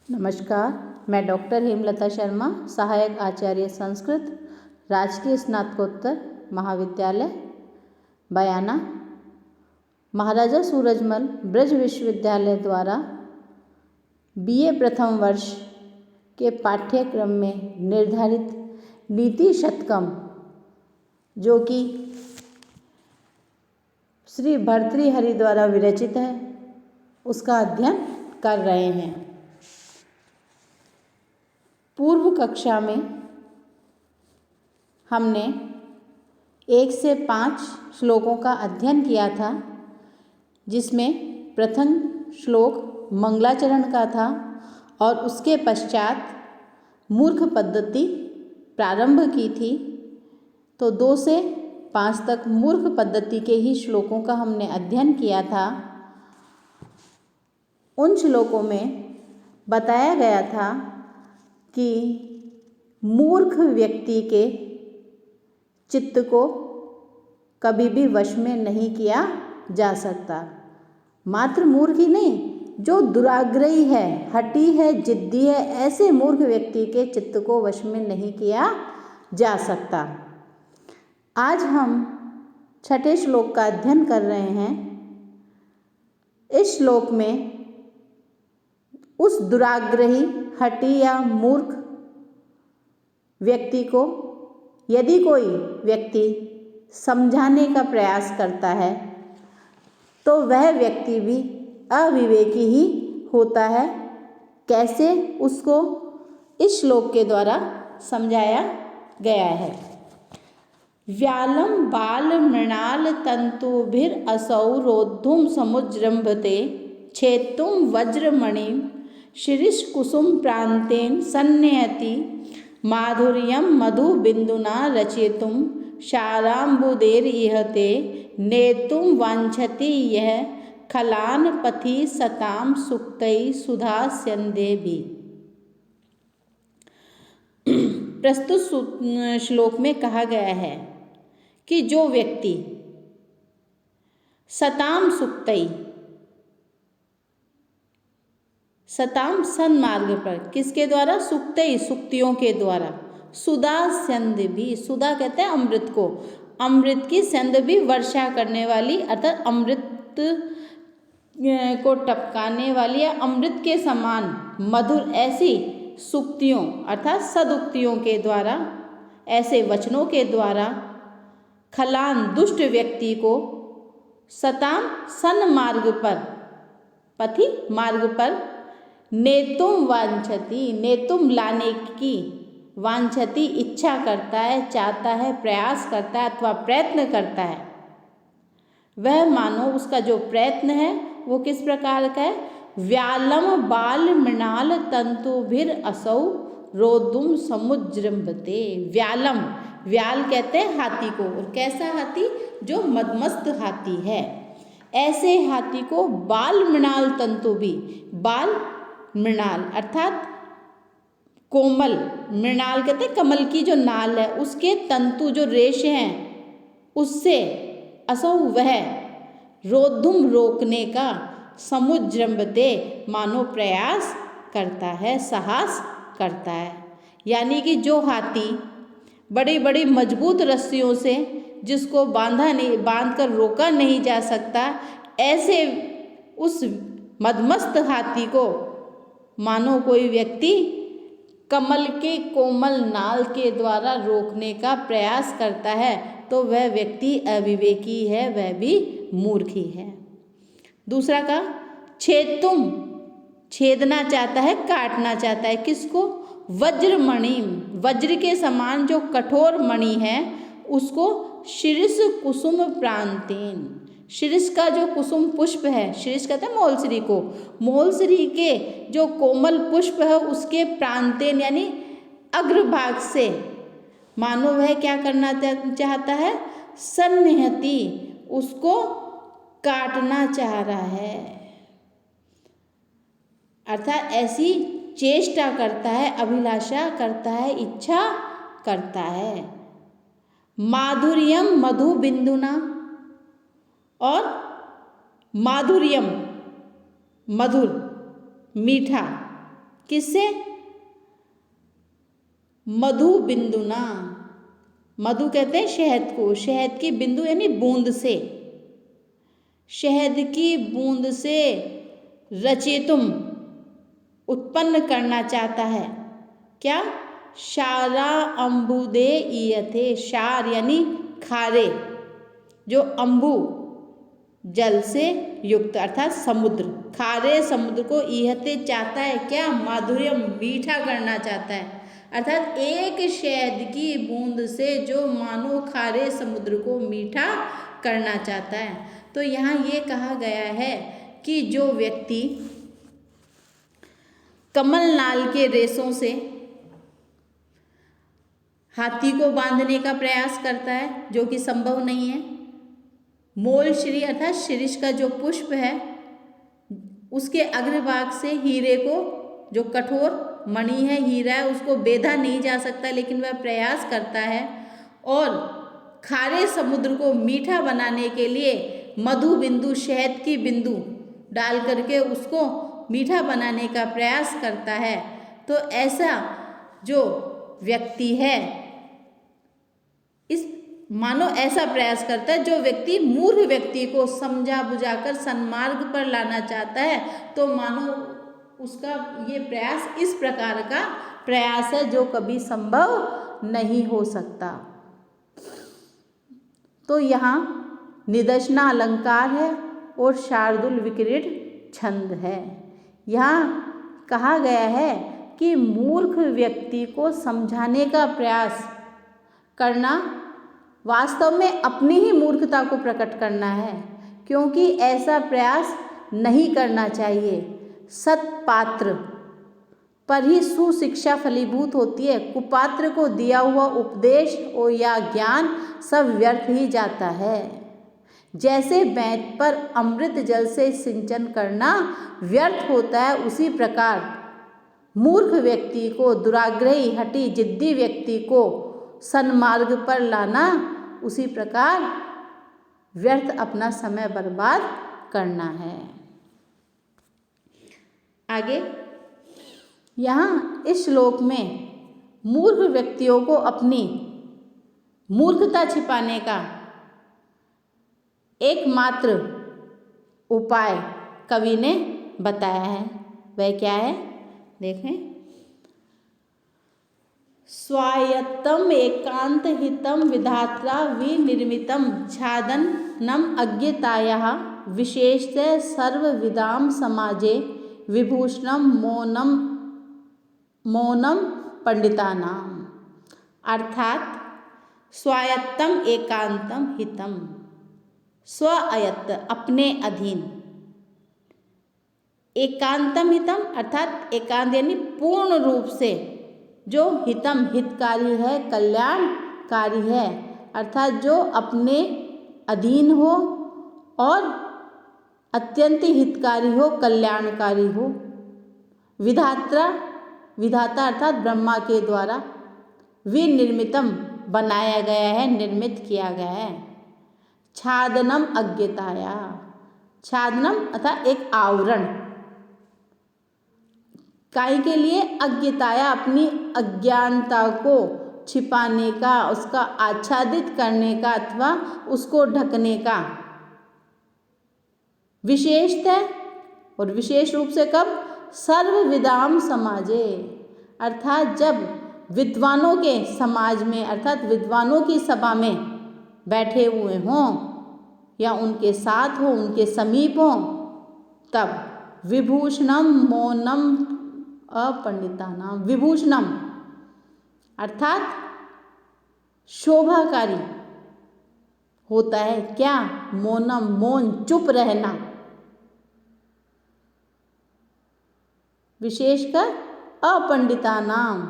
नमस्कार, मैं डॉक्टर हेमलता शर्मा, सहायक आचार्य संस्कृत, राजकीय स्नातकोत्तर महाविद्यालय बयाना, महाराजा सूरजमल ब्रज विश्वविद्यालय द्वारा बीए प्रथम वर्ष के पाठ्यक्रम में निर्धारित नीति शतकम, जो कि श्री भर्तृहरि द्वारा विरचित है, उसका अध्ययन कर रहे हैं। पूर्व कक्षा में हमने 1 से 5 श्लोकों का अध्ययन किया था, जिसमें प्रथम श्लोक मंगलाचरण का था और उसके पश्चात मूर्ख पद्धति प्रारंभ की थी। तो 2 से 5 तक मूर्ख पद्धति के ही श्लोकों का हमने अध्ययन किया था। उन श्लोकों में बताया गया था कि मूर्ख व्यक्ति के चित्त को कभी भी वश में नहीं किया जा सकता। मात्र मूर्ख ही नहीं, जो दुराग्रही है, हठी है, जिद्दी है, ऐसे मूर्ख व्यक्ति के चित्त को वश में नहीं किया जा सकता। आज हम 6ठे श्लोक का अध्ययन कर रहे हैं। इस श्लोक में उस दुराग्रही, हठी या मूर्ख व्यक्ति को यदि कोई व्यक्ति समझाने का प्रयास करता है तो वह व्यक्ति भी अविवेकी ही होता है। कैसे, उसको इस श्लोक के द्वारा समझाया गया है। व्यालं बाल मृणाल तंतुभिर असौ रोद्धुम समुज्जृंभते छेत्तुं वज्रमणिं शिरीष कुसुम प्रांतेन सन्नयति माधुर्यं मधु बिंदुना रचयितुं शाराम्बुदेर इहते नेतुं वांछति यह खलान पथि सताम सुक्तै सुधास्यन्दे भी। प्रस्तुत श्लोक में कहा गया है कि जो व्यक्ति सताम सुक्तै, सताम सन्मार्ग पर, किसके द्वारा? सुक्तै, सुक्तियों के द्वारा, सुधा स्यंद भी, सुधा कहते हैं अमृत को, अमृत की स्यंद भी वर्षा करने वाली, अर्थात अमृत को टपकाने वाली या अमृत के समान मधुर ऐसी सुक्तियों अर्थात सदुक्तियों के द्वारा, ऐसे वचनों के द्वारा खलान दुष्ट व्यक्ति को, सताम सन्मार्ग पर, पथि मार्ग पर, नेतुम वांछति, नेतुम लाने की, वांछति इच्छा करता है, चाहता है, प्रयास करता है अथवा प्रयत्न करता है। वह मानो उसका जो प्रयत्न है वो किस प्रकार का है? व्यालम बाल मृणाल तंतुभिर असौ रोद्धुम समुज्जृंभते। व्यालम, व्याल कहते हैं हाथी को, और कैसा हाथी? जो मदमस्त हाथी है। ऐसे हाथी को बाल मृणाल तंतु भी, बाल मृणाल अर्थात कोमल, मृणाल कहते हैं कमल की जो नाल है, उसके तंतु जो रेशे हैं उससे असौ वह रोद्धुम रोकने का, समुज्जृंभते मानो प्रयास करता है, साहस करता है। यानी कि जो हाथी बड़ी बड़ी मजबूत रस्सियों से जिसको बांध कर रोका नहीं जा सकता, ऐसे उस मदमस्त हाथी को मानो कोई व्यक्ति कमल के कोमल नाल के द्वारा रोकने का प्रयास करता है, तो वह व्यक्ति अविवेकी है, वह भी मूर्ख ही है। दूसरा का छेत्तुम, छेदना चाहता है, काटना चाहता है, किसको? वज्रमणि, वज्र के समान जो कठोर मणि है उसको शिरीष कुसुम प्रांतेन, शिरीष का जो कुसुम पुष्प है, शिरीष कहते हैं मोलसरी को, मोलसरी के जो कोमल पुष्प है उसके प्रांतेन यानी अग्रभाग से मानो वह क्या करना चाहता है? सन्निहति, उसको काटना चाह रहा है, अर्थात ऐसी चेष्टा करता है, अभिलाषा करता है, इच्छा करता है। माधुर्यम मधु बिंदुना, और माधुर्यम मधुर मीठा किससे? मधु बिंदुना, मधु कहते हैं शहद को, शहद की बिंदु यानी बूंद से, शहद की बूंद से रचेतुम उत्पन्न करना चाहता है। क्या? शारा अम्बुदे ईयथे, शार यानी खारे, जो अम्बु जल से युक्त अर्थात समुद्र, खारे समुद्र को ईहते चाहता है। क्या? माधुर्य, मीठा करना चाहता है। अर्थात एक शहद की बूंद से जो मानो खारे समुद्र को मीठा करना चाहता है। तो यहाँ ये कहा गया है कि जो व्यक्ति कमल नाल के रेशों से हाथी को बांधने का प्रयास करता है, जो कि संभव नहीं है, मोल श्री अर्थात शिरीष का जो पुष्प है उसके अग्रभाग से हीरे को, जो कठोर मणि है, हीरा है, उसको बेधा नहीं जा सकता, लेकिन वह प्रयास करता है। और खारे समुद्र को मीठा बनाने के लिए मधु बिंदु, शहद की बिंदु डाल करके उसको मीठा बनाने का प्रयास करता है। तो ऐसा जो व्यक्ति है, इस मानो ऐसा प्रयास करता है, जो व्यक्ति मूर्ख व्यक्ति को समझा बुझाकर सन्मार्ग पर लाना चाहता है, तो मानो उसका ये प्रयास इस प्रकार का प्रयास है जो कभी संभव नहीं हो सकता। तो यहाँ निदर्शना अलंकार है और शार्दुल विक्रीड छंद है। यहाँ कहा गया है कि मूर्ख व्यक्ति को समझाने का प्रयास करना वास्तव में अपनी ही मूर्खता को प्रकट करना है, क्योंकि ऐसा प्रयास नहीं करना चाहिए। सत्पात्र पर ही सुशिक्षा फलीभूत होती है। कुपात्र को दिया हुआ उपदेश और या ज्ञान सब व्यर्थ ही जाता है। जैसे बैंत पर अमृत जल से सिंचन करना व्यर्थ होता है, उसी प्रकार मूर्ख व्यक्ति को, दुराग्रही हठी जिद्दी व्यक्ति को सन्मार्ग पर लाना उसी प्रकार व्यर्थ अपना समय बर्बाद करना है। आगे यहाँ इस श्लोक में मूर्ख व्यक्तियों को अपनी मूर्खता छिपाने का एकमात्र उपाय कवि ने बताया है। वह क्या है? देखें, स्वायत्तम एकांत हितम विधात्रा विनिर्मितम छादनम अज्ञतायाः विशेषतः सर्वविदाम समाजे विभूषणम मौनम पंडितानाम। अर्थात स्वायत्तम एकांतम हितम, स्व अयत्त अपने अधीन, एकांतम हितम अर्थात एकांत यानी पूर्ण रूप से, जो हितम हितकारी है, कल्याणकारी है, अर्थात जो अपने अधीन हो और अत्यंत हितकारी हो, कल्याणकारी हो। विधाता अर्थात ब्रह्मा के द्वारा, विनिर्मितम बनाया गया है, निर्मित किया गया है। छादनम अज्ञताया, छादनम अर्थात एक आवरण, काहे के लिए? अज्ञताया अपनी अज्ञानता को छिपाने का, उसका आच्छादित करने का अथवा उसको ढकने का। विशेषतः और विशेष रूप से कब? सर्वविदाम समाजे, अर्थात जब विद्वानों के समाज में अर्थात विद्वानों की सभा में बैठे हुए हों या उनके साथ हो, उनके समीप हों, तब विभूषणम मौनम अपंडितानाम, विभूषणम अर्थात शोभाकारी होता है। क्या? मौनम, मौन, चुप रहना, विशेषकर अपंडितानाम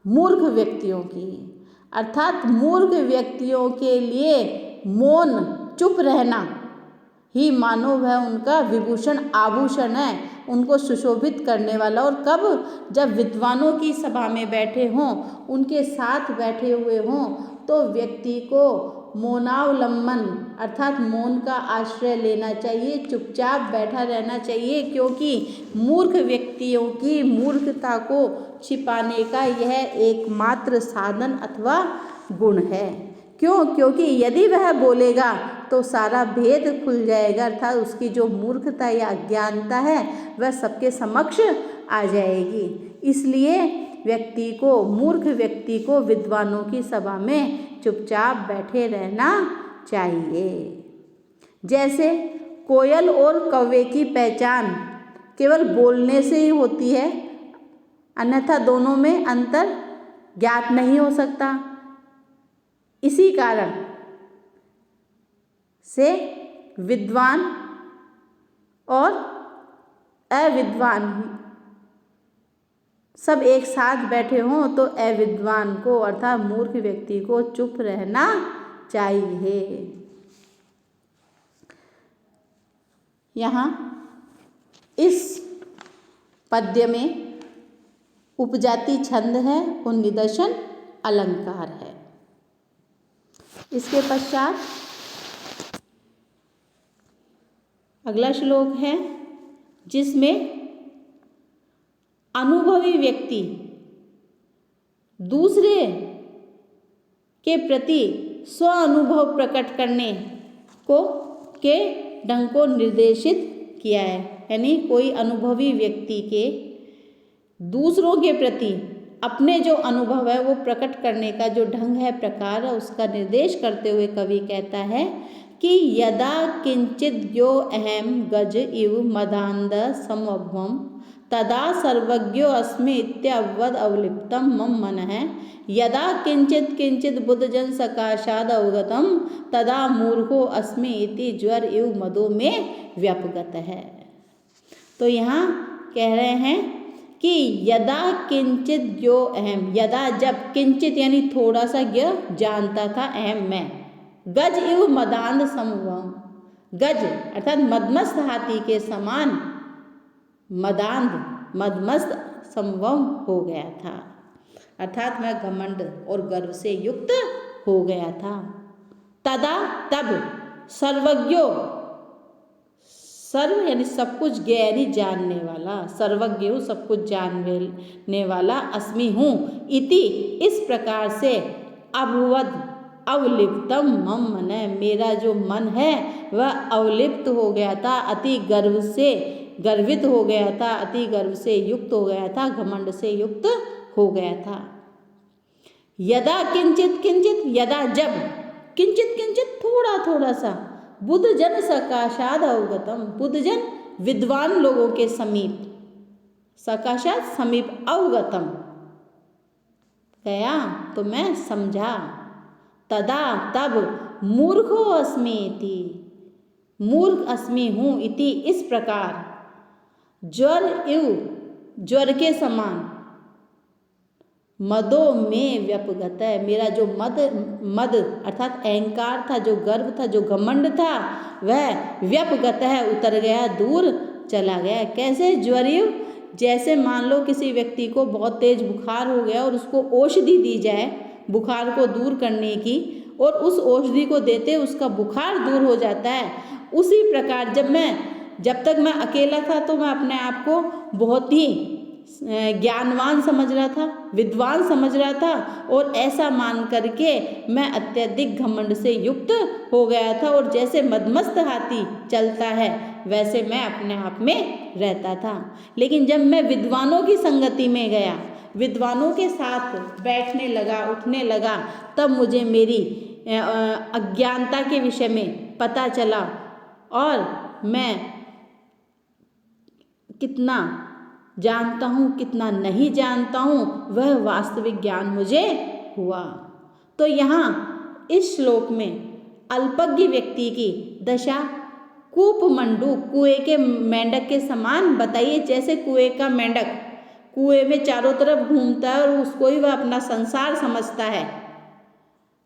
मूर्ख व्यक्तियों की, अर्थात मूर्ख व्यक्तियों के लिए मौन, चुप रहना ही मानो वह उनका विभूषण, आभूषण है, उनको सुशोभित करने वाला। और कब? जब विद्वानों की सभा में बैठे हों, उनके साथ बैठे हुए हों, तो व्यक्ति को मौनावलंबन अर्थात मौन का आश्रय लेना चाहिए, चुपचाप बैठा रहना चाहिए, क्योंकि मूर्ख व्यक्तियों की मूर्खता को छिपाने का यह एकमात्र साधन अथवा गुण है। क्यों? क्योंकि यदि वह बोलेगा तो सारा भेद खुल जाएगा, अर्थात उसकी जो मूर्खता या अज्ञानता है वह सबके समक्ष आ जाएगी। इसलिए मूर्ख व्यक्ति को विद्वानों की सभा में चुपचाप बैठे रहना चाहिए। जैसे कोयल और कौवे की पहचान केवल बोलने से ही होती है, अन्यथा दोनों में अंतर ज्ञात नहीं हो सकता। इसी कारण से विद्वान और अविद्वान सब एक साथ बैठे हों तो अविद्वान को अर्थात मूर्ख व्यक्ति को चुप रहना चाहिए। यहाँ इस पद्य में उपजाति छंद है और निदर्शन अलंकार है। इसके पश्चात अगला श्लोक है जिसमें अनुभवी व्यक्ति दूसरे के प्रति स्व अनुभव प्रकट करने के ढंग को निर्देशित किया है। यानी कोई अनुभवी व्यक्ति के दूसरों के प्रति अपने जो अनुभव है वो प्रकट करने का जो ढंग है, प्रकार है, उसका निर्देश करते हुए कवि कहता है कि यदा किंचित यो अहम गज इव मदांध समभवम तदा सर्वज्ञो अस्मि इत्यवद अवलिप्तम मम मनः यदा किंचित किंचित बुद्धजन सकाशाद अवगतम तदा मूर्खो अस्मि इति ज्वर इव मदो में व्यपगत है। तो यहाँ कह रहे हैं कि यदा किंचित ज्ञो अहम, यदा जब किंचित यानी थोड़ा सा ज्ञ जानता था, अहम मैं, गज इव मदांध समभवम, गज अर्थात मदमस्त हाथी के समान मदांध मदमस्त समभव हो गया था, अर्थात मैं घमंड और गर्व से युक्त हो गया था। तदा तब सर्वज्ञो, सर्व यानी सब कुछ गहरी जानने वाला, सर्वज्ञ हूँ सब कुछ जानने वाला, अस्मि हूँ, इति इस प्रकार से अभवद अवलिप्तम मम मन, मेरा जो मन है वह अवलिप्त हो गया था, अति गर्व से गर्वित हो गया था, अति गर्व से युक्त हो गया था, घमंड से युक्त हो गया था। यदा किंचित किंचित, यदा जब, किंचित किंचित थोड़ा थोड़ा सा, बुद्धजन सकाशाद अवगतम, बुद्धजन विद्वान लोगों के समीप, सकाशाद समीप, अवगतम गया तो मैं समझा, तदा तब मूर्खो अस्मि इति, मूर्ख अस्मि हूँ, इति इस प्रकार, ज्वर इव ज्वर के समान, मदो में व्यपगत है, मेरा जो मद अर्थात अहंकार था, जो गर्व था, जो घमंड था, वह व्यपगत है, उतर गया, दूर चला गया। कैसे? ज्वरिव, जैसे मान लो किसी व्यक्ति को बहुत तेज बुखार हो गया और उसको औषधि दी जाए बुखार को दूर करने की, और उस औषधि को देते उसका बुखार दूर हो जाता है। उसी प्रकार जब तक मैं अकेला था तो मैं अपने आप को बहुत ही ज्ञानवान समझ रहा था, विद्वान समझ रहा था, और ऐसा मान करके मैं अत्यधिक घमंड से युक्त हो गया था, और जैसे मदमस्त हाथी चलता है वैसे मैं अपने आप में रहता था। लेकिन जब मैं विद्वानों की संगति में गया, विद्वानों के साथ बैठने लगा, उठने लगा, तब मुझे मेरी अज्ञानता के विषय में पता चला, और मैं कितना जानता हूँ कितना नहीं जानता हूँ वह वास्तविक ज्ञान मुझे हुआ। तो यहाँ इस श्लोक में अल्पज्ञ व्यक्ति की दशा कूपमंडू, कुएं के मेंढक के समान बताइए। जैसे कुएं का मेंढक कुएं में चारों तरफ घूमता है और उसको ही वह अपना संसार समझता है,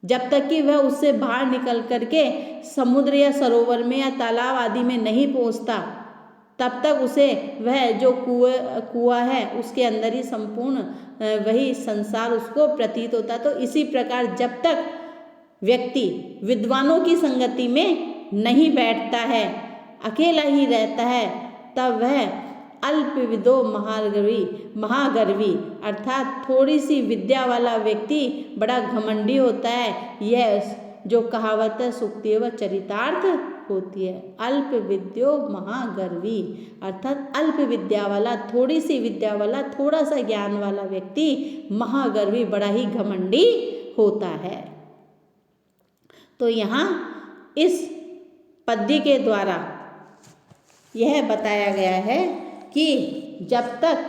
जब तक कि वह उससे बाहर निकल करके समुद्र या सरोवर में या तालाब आदि में नहीं पहुँचता, तब तक उसे वह जो कुआं है उसके अंदर ही संपूर्ण वही संसार उसको प्रतीत होता। तो इसी प्रकार जब तक व्यक्ति विद्वानों की संगति में नहीं बैठता है, अकेला ही रहता है, तब वह अल्पविदो महागर्वी अर्थात थोड़ी सी विद्या वाला व्यक्ति बड़ा घमंडी होता है। यह जो कहावत है सूक्ति व चरितार्थ होती है। अल्प विद्यो महागर्वी अर्थात अल्प विद्या वाला, थोड़ी सी विद्या वाला, थोड़ा सा ज्ञान वाला व्यक्ति महागर्वी बड़ा ही घमंडी होता है। तो यहाँ इस पद्य के द्वारा यह बताया गया है कि जब तक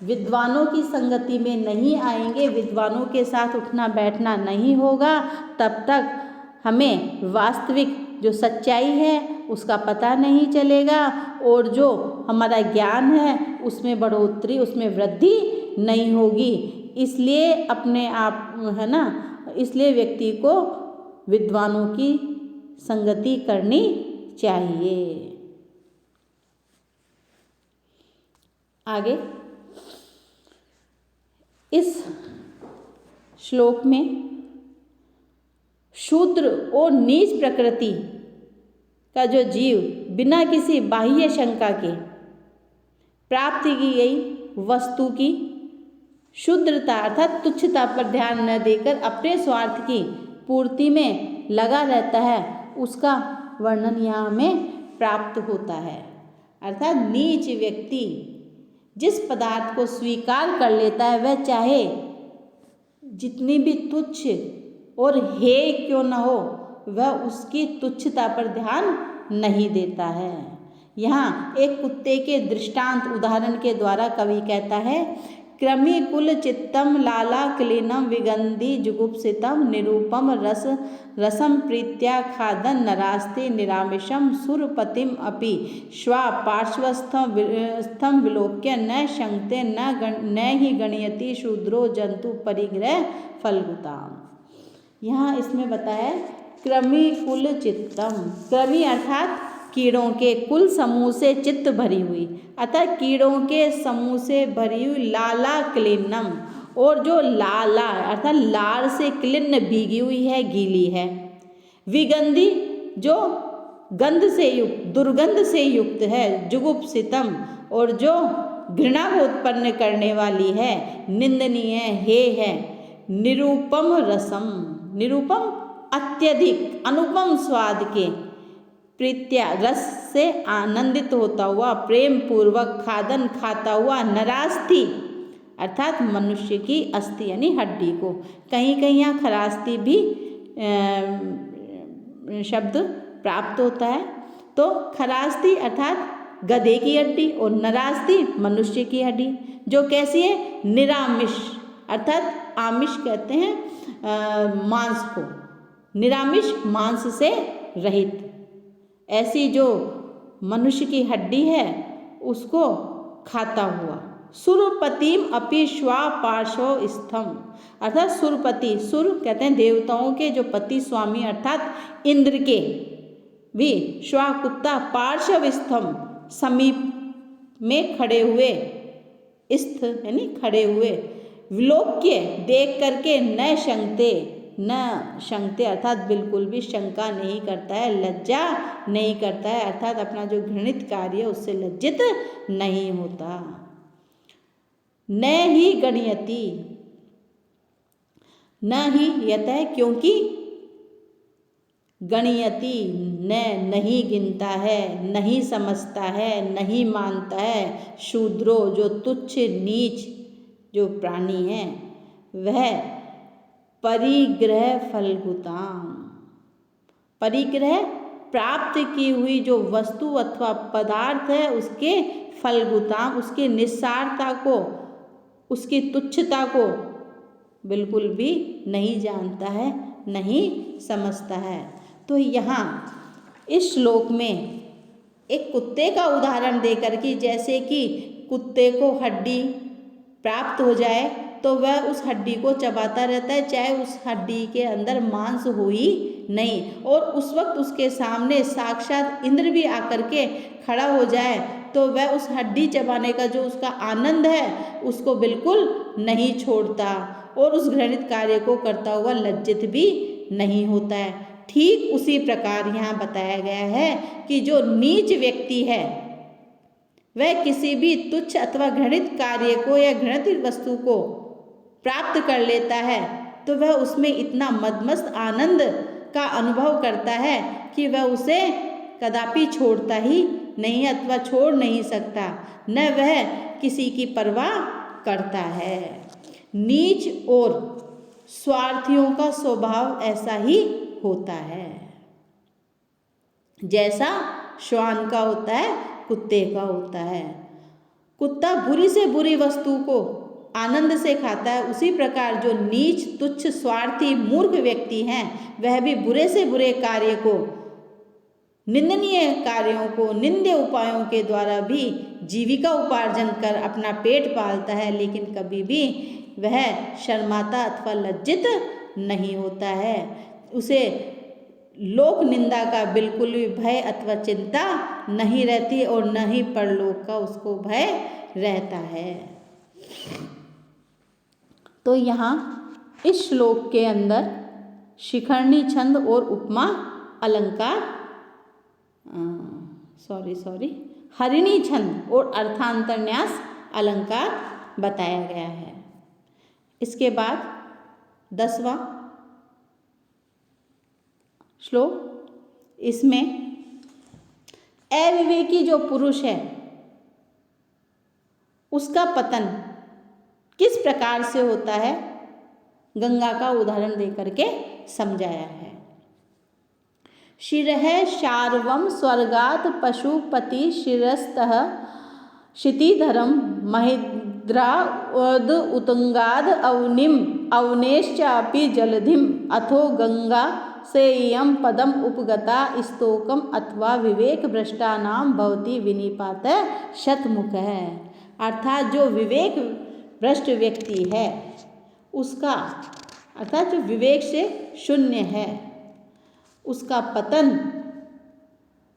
विद्वानों की संगति में नहीं आएंगे, विद्वानों के साथ उठना बैठना नहीं होगा, तब तक हमें वास्तविक जो सच्चाई है उसका पता नहीं चलेगा और जो हमारा ज्ञान है उसमें बढ़ोतरी, उसमें वृद्धि नहीं होगी। इसलिए अपने आप है ना, इसलिए व्यक्ति को विद्वानों की संगति करनी चाहिए। आगे इस श्लोक में शूद्र और नीच प्रकृति का जो जीव बिना किसी बाह्य शंका के प्राप्त की गई वस्तु की शुद्धता अर्थात तुच्छता पर ध्यान न देकर अपने स्वार्थ की पूर्ति में लगा रहता है, उसका वर्णन यहाँ हमें प्राप्त होता है। अर्थात नीच व्यक्ति जिस पदार्थ को स्वीकार कर लेता है, वह चाहे जितनी भी तुच्छ और हेय क्यों न हो, वह उसकी तुच्छता पर ध्यान नहीं देता है। यहाँ एक कुत्ते के दृष्टांत उदाहरण के द्वारा कवि कहता है, क्रमी कुल चित्तम लाला क्लीनम विगंधी जुगुप्सितम निरूपम रसम प्रीत्या खादन नरास्ते निरामिषम सुरपतिम अपि श्वा पार्श्वस्थम विलोक्य न शंकते न ही गणयति शूद्रो जंतु परिग्रह फलगुताम। यहाँ इसमें बताया क्रमी कुल चित्तम, क्रमी अर्थात कीड़ों के कुल समूह से चित्त भरी हुई, अतः कीड़ों के समूह से भरी हुई लाला क्लिन्नम, और जो लाला अर्थात लार से क्लिन्न भीगी हुई है, गीली है। विगंधी जो गंध से युक्त, दुर्गंध से युक्त है। जुगुप्सितम और जो घृणा उत्पन्न करने वाली है, निंदनीय है। निरूपम रसम, निरूपम अत्यधिक अनुपम स्वाद के, प्रीत्या रस से आनंदित होता हुआ, प्रेम पूर्वक खादन खाता हुआ, नरास्थि अर्थात मनुष्य की अस्थि यानी हड्डी को, कहीं कहीं यहाँ खरास्थि भी शब्द प्राप्त होता है। तो खरास्थि अर्थात गधे की हड्डी और नरास्थि मनुष्य की हड्डी, जो कैसी है, निरामिष अर्थात आमिष कहते हैं मांस को, निरामिष मांस से रहित, ऐसी जो मनुष्य की हड्डी है उसको खाता हुआ। सुरपतिम अपि श्वा पार्श्व स्थम अर्थात सुरपति, सुर कहते हैं देवताओं के जो पति स्वामी अर्थात इंद्र के भी, श्वा कुत्ता, पार्श्व स्थम समीप में खड़े हुए, स्थ यानी खड़े हुए, विलोक्य देख करके, न शंकते अर्थात बिल्कुल भी शंका नहीं करता है, लज्जा नहीं करता है, अर्थात अपना जो घृणित कार्य है उससे लज्जित नहीं होता। न ही गणयति, न ही यत है क्योंकि गणयति नहीं गिनता है, नहीं समझता है, नहीं मानता है। शूद्रो जो तुच्छ नीच जो प्राणी है, वह परिग्रह फलगुताम, परिग्रह प्राप्त की हुई जो वस्तु अथवा पदार्थ है उसके फलगुताम, उसकी निस्सारता को, उसकी तुच्छता को बिल्कुल भी नहीं जानता है, नहीं समझता है। तो यहाँ इस श्लोक में एक कुत्ते का उदाहरण देकर कि जैसे कि कुत्ते को हड्डी प्राप्त हो जाए तो वह उस हड्डी को चबाता रहता है, चाहे उस हड्डी के अंदर मांस हो ही नहीं, और उस वक्त उसके सामने साक्षात इंद्र भी आकर के खड़ा हो जाए तो वह उस हड्डी चबाने का जो उसका आनंद है उसको बिल्कुल नहीं छोड़ता और उस घृणित कार्य को करता हुआ लज्जित भी नहीं होता है। ठीक उसी प्रकार यहाँ बताया गया है कि जो नीच व्यक्ति है वह किसी भी तुच्छ अथवा घृणित कार्य को या घृणित वस्तु को प्राप्त कर लेता है तो वह उसमें इतना मदमस्त आनंद का अनुभव करता है कि वह उसे कदापि छोड़ता ही नहीं अथवा छोड़ नहीं सकता, न वह किसी की परवाह करता है। नीच और स्वार्थियों का स्वभाव ऐसा ही होता है, जैसा श्वान का होता है, कुत्ते का होता है। कुत्ता बुरी से बुरी वस्तु को आनंद से खाता है, उसी प्रकार जो नीच तुच्छ स्वार्थी मूर्ख व्यक्ति हैं वह भी बुरे से बुरे कार्य को, निंदनीय कार्यों को, निंद्य उपायों के द्वारा भी जीविका उपार्जन कर अपना पेट पालता है, लेकिन कभी भी वह शर्माता अथवा लज्जित नहीं होता है। उसे लोक निंदा का बिल्कुल भी भय अथवा चिंता नहीं रहती और न ही परलोक का उसको भय रहता है। तो यहाँ इस श्लोक के अंदर शिखरणी छंद और उपमा अलंकार हरिणी छंद और अर्थांतरन्यास अलंकार बताया गया है। इसके बाद 10वां श्लोक, इसमें अविवेकी जो पुरुष है उसका पतन किस प्रकार से होता है गंगा का उदाहरण देकर के समझाया है। शिरः शार्वं स्वर्गात् पशुपति शिरस्तः क्षितिधरं महिद्रावद् उत्तुंगाद् अवनिम अवनेश्चापि जलधिम अथो गंगा सेयं पदम उपगता स्तोकम अथवा विवेक भ्रष्टानां भवति विनिपात शतमुख है। अर्थात जो विवेक भ्रष्ट व्यक्ति है उसका, अर्थात जो विवेक से शून्य है उसका पतन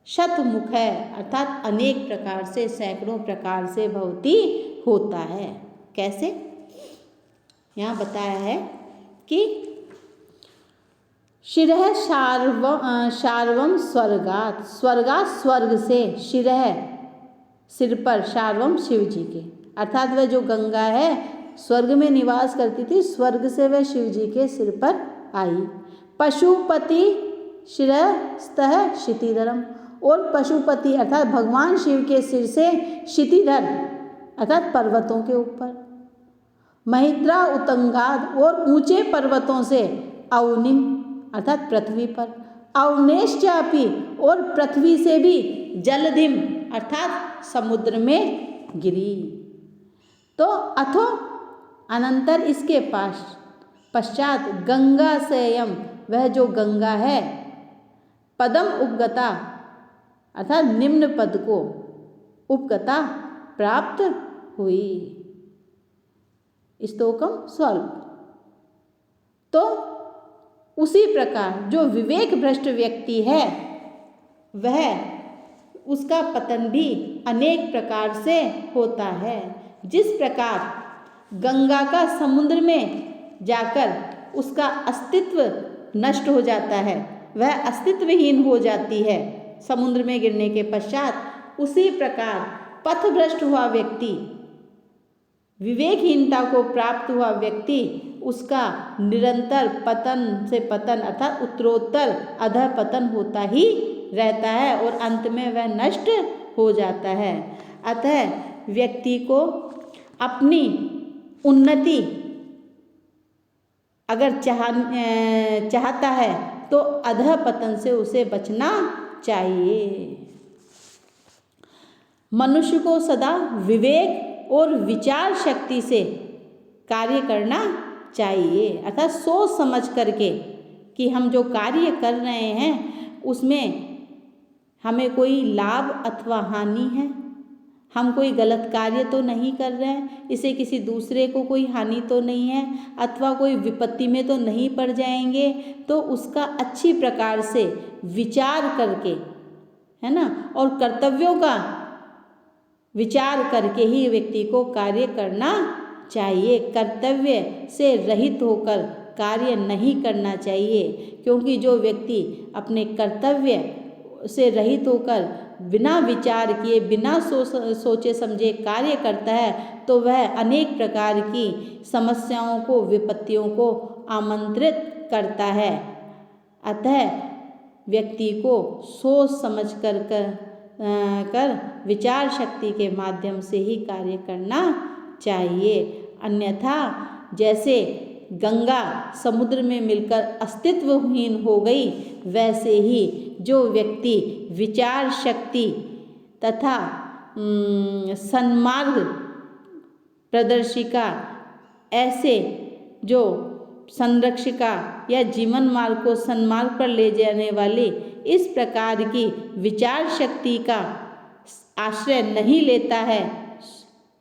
शतमुख है, अर्थात अनेक प्रकार से, सैकड़ों प्रकार से भवती होता है। कैसे? यहाँ बताया है कि शिरः शार्वम स्वर्गात्, स्वर्गात् स्वर्ग से, शिरः सिर पर, शार्वम शिव जी के, अर्थात वह जो गंगा है स्वर्ग में निवास करती थी, स्वर्ग से वह शिव जी के सिर पर आई। पशुपति शिरस्तः क्षितिधरम, और पशुपति अर्थात भगवान शिव के सिर से क्षितिधर अर्थात पर्वतों के ऊपर, महिद्रा उत्तंगाद और ऊंचे पर्वतों से, अवनिम अर्थात पृथ्वी पर, अवनेश्चापि और पृथ्वी से भी, जलधिम अर्थात समुद्र में गिरी। तो अथो अनंतर इसके पश्चात गंगा सेयम, वह जो गंगा है, पदम उपगता अर्थात निम्न पद को, उपगता प्राप्त हुई, स्तोकम स्वल्प। तो उसी प्रकार जो विवेक भ्रष्ट व्यक्ति है वह, उसका पतन भी अनेक प्रकार से होता है। जिस प्रकार गंगा का समुद्र में जाकर उसका अस्तित्व नष्ट हो जाता है, वह अस्तित्वहीन हो जाती है समुद्र में गिरने के पश्चात, उसी प्रकार पथभ्रष्ट हुआ व्यक्ति, विवेकहीनता को प्राप्त हुआ व्यक्ति, उसका निरंतर पतन से पतन अर्थात उत्तरोत्तर अधः पतन होता ही रहता है और अंत में वह नष्ट हो जाता है। अतः व्यक्ति को अपनी उन्नति अगर चाहता है तो अधः पतन से उसे बचना चाहिए। मनुष्य को सदा विवेक और विचार शक्ति से कार्य करना चाहिए, अर्थात सोच समझ करके कि हम जो कार्य कर रहे हैं उसमें हमें कोई लाभ अथवा हानि है, हम कोई गलत कार्य तो नहीं कर रहे हैं, इसे किसी दूसरे को कोई हानि तो नहीं है, अथवा कोई विपत्ति में तो नहीं पड़ जाएंगे। तो उसका अच्छी प्रकार से विचार करके, है ना, और कर्तव्यों का विचार करके ही व्यक्ति को कार्य करना चाहिए। कर्तव्य से रहित होकर कार्य नहीं करना चाहिए, क्योंकि जो व्यक्ति अपने कर्तव्य से रहित होकर बिना विचार किए, बिना सोचे समझे कार्य करता है तो वह अनेक प्रकार की समस्याओं को, विपत्तियों को आमंत्रित करता है। अतः व्यक्ति को सोच समझ कर विचार शक्ति के माध्यम से ही कार्य करना चाहिए। अन्यथा जैसे गंगा समुद्र में मिलकर अस्तित्वहीन हो गई, वैसे ही जो व्यक्ति विचार शक्ति तथा सन्मार्ग प्रदर्शिका, ऐसे जो संरक्षिका या जीवन मार्ग को सन्मार्ग पर ले जाने वाली इस प्रकार की विचार शक्ति का आश्रय नहीं लेता है,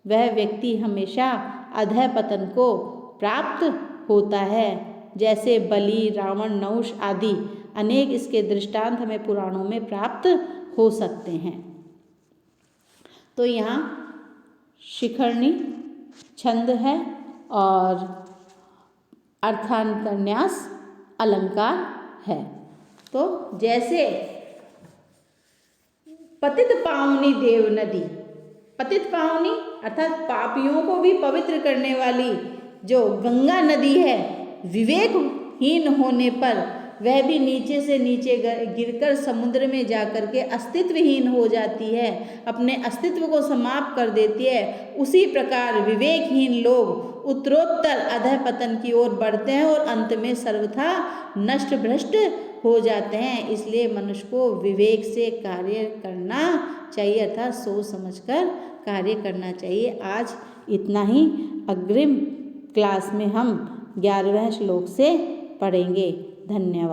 वह व्यक्ति हमेशा अधःपतन को प्राप्त होता है। जैसे बलि, रावण, नहुष आदि अनेक इसके दृष्टांत हमें पुराणों में प्राप्त हो सकते हैं। तो यहाँ शिखरणी छंद है और अर्थान्यास अलंकार है। तो जैसे पतित पावनी देव नदी, पतित पावनी अर्थात पापियों को भी पवित्र करने वाली जो गंगा नदी है, विवेकहीन होने पर वह भी नीचे से नीचे गिरकर समुद्र में जाकर के अस्तित्वहीन हो जाती है, अपने अस्तित्व को समाप्त कर देती है। उसी प्रकार विवेकहीन लोग उत्तरोत्तर अधःपतन की ओर बढ़ते हैं और अंत में सर्वथा नष्ट भ्रष्ट हो जाते हैं। इसलिए मनुष्य को विवेक से कार्य करना चाहिए, अर्थात सोच समझकर कार्य करना चाहिए। आज इतना ही। अग्रिम क्लास में हम 11वें श्लोक से पढ़ेंगे। धन्यवाद।